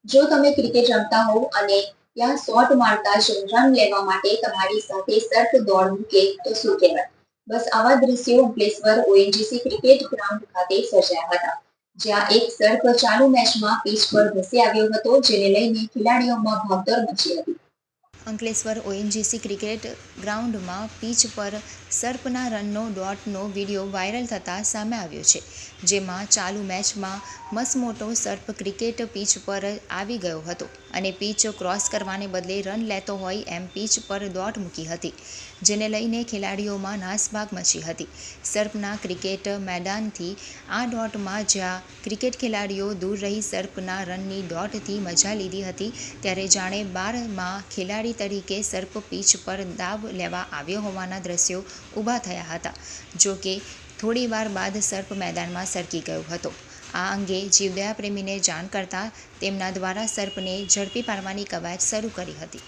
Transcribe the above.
જો તમે ક્રિકેટ રમતા હોવ અને ત્યાં શોટ મારતા જ રન લેવા માટે તમારી સાથે સર્પ દોડ મૂકે તો શું કહેવાય? બસ આવા દ્રશ્યો અંકલેશ્વર ઓએનજીસી ક્રિકેટ ગ્રાઉન્ડ ખાતે સર્જાયા હતા, જ્યાં એક સર્પ ચાલુ મેચમાં પીચ પર ધસી આવ્યો હતો, જેને લઈને ખેલાડીઓમાં ભાગદોડ મચી હતી. અંકલેશ્વર ઓએનજીસી ક્રિકેટ ગ્રાઉન્ડમાં પીચ પર સર્પના રનનો ડોટનો વિડીયો વાયરલ થતાં સામે આવ્યો છે, જેમાં ચાલુ મેચમાં મસમોટો સર્પ ક્રિકેટ પીચ પર આવી ગયો હતો અને પીચ ક્રોસ કરવાને બદલે રન લેતો હોય એમ પીચ પર દોટ મૂકી હતી, જેને લઈને ખેલાડીઓમાં નાસભાગ મચી હતી. સર્પના ક્રિકેટ મેદાનથી આ ડોટમાં જ્યાં ક્રિકેટ ખેલાડીઓ દૂર રહી સર્પના રનની ડોટથી મજા લીધી હતી, ત્યારે જાણે બારમાં ખેલાડી તરીકે સર્પ પીચ પર દાવ લેવા આવ્યો હોવાના દ્રશ્યો ઊભા થયા હતા. જો કે થોડી વાર બાદ સર્પ મેદાનમાં સરકી ગયો હતો. આ અંગે જીવદયા પ્રેમીને જાણ કરતાં તેમના દ્વારા સર્પને ઝડપી પાડવાની કવાયત શરૂ કરી હતી.